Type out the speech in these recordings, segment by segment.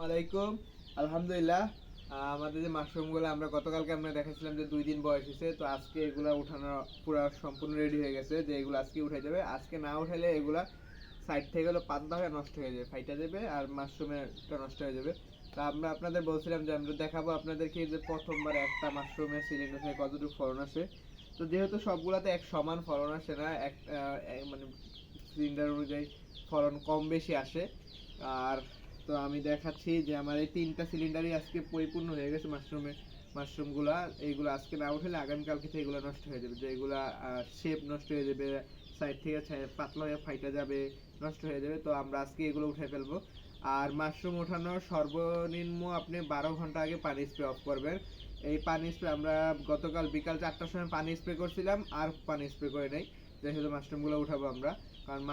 ওয়ালাইকুম। আলহামদুলিল্লাহ। আমাদের যে মাশরুমগুলো আমরা গতকালকে আমরা দেখাচ্ছিলাম যে 2 দিন বয়স হয়েছে, তো আজকে এগুলা উঠানো পুরো সম্পূর্ণ রেডি হয়ে গেছে, যে এগুলো আজকে উঠাই যাবে। আজকে না উঠাইলে এগুলা সাইড থেকে হলো পাতলা হয়ে নষ্ট হয়ে যাবে, ফাইটা যাবে আর মাশরুমেরটা নষ্ট হয়ে যাবে। তা আমরা আপনাদের বলছিলাম যে আমরা দেখাবো আপনাদেরকে যে প্রথমবার একটা মাশরুমের সিলিন্ডার থেকে কতটুকু ফলন আসে। তো যেহেতু সবগুলাতে এক সমান ফলন আসে না, মানে সিলিন্ডার অনুযায়ী ফলন কম বেশি আসে। আর তো আমি দেখাচ্ছি যে আমার এই 3টা সিলিন্ডারই আজকে পরিপূর্ণ হয়ে গেছে মাশরুমগুলা। এইগুলো আজকে না উঠালে আগামীকালকে থেকে এগুলো নষ্ট হয়ে যাবে, যে এগুলা শেপ নষ্ট হয়ে যাবে, সাইড থেকে পাতলা হয়ে ফাইটা যাবে, নষ্ট হয়ে যাবে। তো আমরা আজকে এগুলো উঠে ফেলবো। আর মাশরুম ওঠানোর সর্বনিম্ন আপনি 12 ঘন্টা আগে পানি স্প্রে অফ করবেন। এই পানি স্প্রে আমরা গতকাল বিকাল 4টার সময় পানি স্প্রে করছিলাম, আর পানি স্প্রে করে নেই, যেহেতু মাশরুমগুলো উঠাবো আমরা। কারণ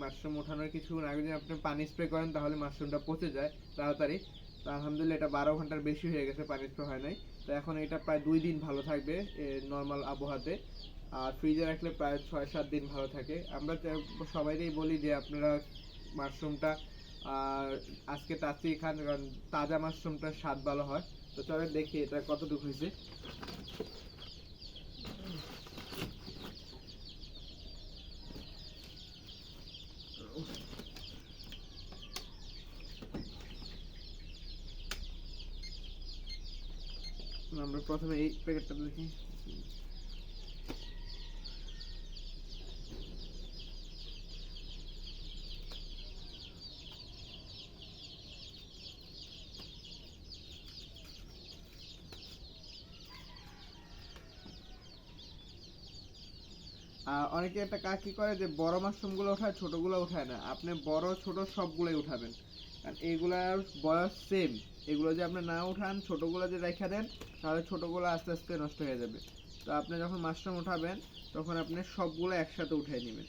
মাশরুম ওঠানোর কিছুক্ষণ আগে যদি আপনি পানি স্প্রে করেন তাহলে মাশরুমটা পচে যায় তাড়াতাড়ি। তো আলহামদুলিল্লাহ এটা 12 ঘন্টার বেশি হয়ে গেছে, পানি স্প্রে হয় নাই। তো এখন এটা প্রায় 2 দিন ভালো থাকবে নর্মাল আবহাওয়াতে। আর ফ্রিজে রাখলে প্রায় 6-7 দিন ভালো থাকে। আমরা সবাইকেই বলি যে আপনারা মাশরুমটা আজকে তাড়াতাড়ি খান, কারণ তাজা মাশরুমটার স্বাদ ভালো হয়। তো চলে দেখি এটা কতটুকু হয়েছে। আমরা প্রথমে এই প্যাকেটটা দেখি। অনেকে একটা কাজ কি করে যে বড় মাশরুমগুলো ওঠায়, ছোটগুলো ওঠায় না। আপনি বড় ছোট সবগুলোই উঠাবেন, কারণ এইগুলার বয়স সেম। এগুলো যে আপনি না উঠান, ছোটগুলো যে রেখে দেন, তাহলে ছোটগুলো আস্তে আস্তে নষ্ট হয়ে যাবে। তো আপনি যখন মাশরুম উঠাবেন তখন আপনি সবগুলো একসাথে উঠিয়ে নেবেন।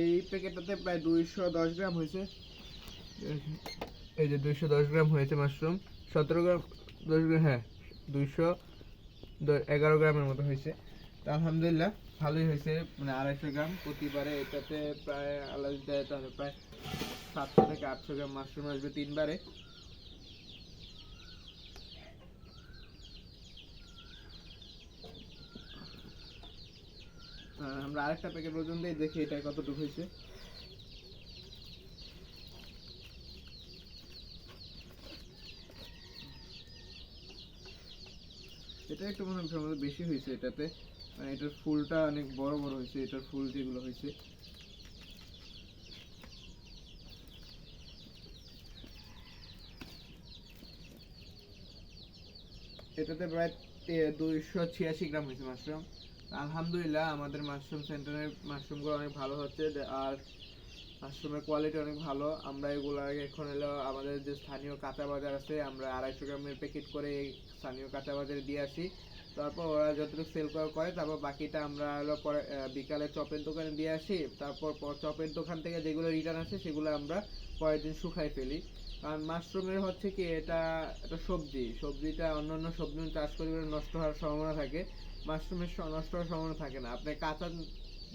এই প্যাকেটটাতে প্রায় 210 গ্রাম হয়েছে। এই যে 210 গ্রাম হয়েছে মাশরুম। 17 গ্রাম, 10 গ্রাম, হ্যাঁ 211 গ্রামের মতো হয়েছে। তো আলহামদুলিল্লাহ ভালোই হয়েছে। মানে 250 গ্রাম প্রতিবারে, এটাতে প্রায় আল্লাহ দেয় তাহলে প্রায় 700 থেকে 800 গ্রাম মাশরুম আসবে 3বারে। আমরা আরেকটা প্যাকেট ওজন দিয়ে দেখি এটা কতটুকু হয়েছে। এটা একটু মনে হয় সম্ভবত বেশি হয়েছে এটাতে, মানে এটার ফুলটা অনেক বড় বড় হয়েছে, এটার ফুল যেগুলো হয়েছে। এটাতে প্রায় 286 গ্রাম হয়েছে মাশরুম। আলহামদুলিল্লাহ আমাদের মাশরুম সেন্টারের মাশরুমগুলো অনেক ভালো হচ্ছে। আর মাশরুমের কোয়ালিটি অনেক ভালো। আমরা এগুলো এখন হলো আমাদের যে স্থানীয় কাঁচা বাজার আছে, আমরা 250 গ্রামের প্যাকেট করে স্থানীয় কাঁচা বাজারে দিয়ে আসি। তারপর ওরা যতটুকু সেল করে, তারপর বাকিটা আমরা হলো পরে বিকালে চপের দোকানে দিয়ে আসি। তারপর চপের দোকান থেকে যেগুলো রিটার্ন আসে সেগুলো আমরা পরের দিন শুকাই ফেলি। কারণ মাশরুমের হচ্ছে কি, এটা একটা সবজিটা অন্যান্য সবজি চাষ করে নষ্ট হওয়ার সম্ভাবনা থাকে। মাশরুমের নষ্ট হওয়ার সম্ভাবনা থাকে না। আপনি কাঁচা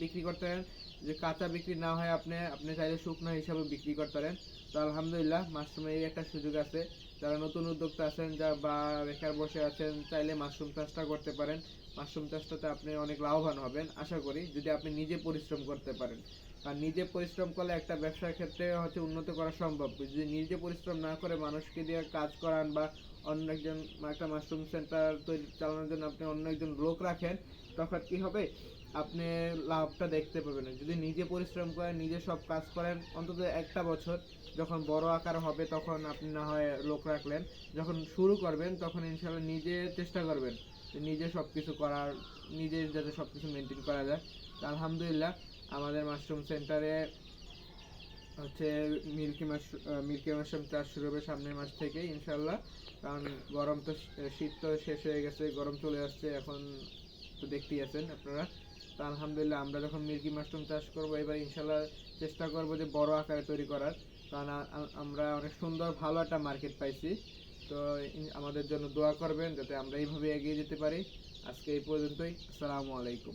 বিক্রি করতে পারেন, যে কাঁচা বিক্রি না হয় আপনি আপনি চাইলে শুকনো হিসাবে বিক্রি করতে পারেন। তো আলহামদুলিল্লাহ মাশরুমের এই একটা সুযোগ আছে। যারা নতুন উদ্যোক্তা আছেন বা বেকার বসে আছেন, চাইলে মাশরুম চাষটা করতে পারেন। মাশরুম চাষটাতে আপনি অনেক লাভবান হবেন আশা করি, যদি আপনি নিজে পরিশ্রম করতে পারেন। আর নিজে পরিশ্রম করলে একটা ব্যবসার ক্ষেত্রে হচ্ছে উন্নতি করা সম্ভব। যদি নিজে পরিশ্রম না করে মানুষকে দিয়ে কাজ করান, বা অন্য একজন একটা মাশরুম সেন্টার তৈরি চালানোর জন্য আপনি অন্য একজন লোক রাখেন, তখন কি হবে, আপনি লাভটা দেখতে পাবেন। যদি নিজে পরিশ্রম করেন, নিজে সব কাজ করেন, অন্তত একটা বছর যখন বড় আকার হবে তখন আপনি না হয় লোক রাখলেন। যখন শুরু করবেন তখন ইনশাল্লাহ নিজে চেষ্টা করবেন নিজে সব কিছু করার, নিজে যাতে সব কিছু মেনটেন করা যায়। তো আলহামদুলিল্লাহ আমাদের মাশরুম সেন্টারে হচ্ছে মিল্কি মাশরুম চাষ শুরু হবে সামনের মাস থেকে ইনশাল্লাহ। কারণ গরম তো, শীত তো শেষ হয়ে গেছে, গরম চলে আসছে এখন, তো দেখতেই আছেন আপনারা। তো আলহামদুলিল্লাহ আমরা যখন মিল্কি মাশরুম চাষ করবো এবার ইনশাল্লাহ চেষ্টা করবো যে বড় আকারে তৈরি করার। কারণ আমরা অনেক সুন্দর ভালো একটা মার্কেট পাইছি। তো আমাদের জন্য দোয়া করবেন যাতে আমরা এইভাবে এগিয়ে যেতে পারি। আজকে এই পর্যন্তই। আসসালামু আলাইকুম।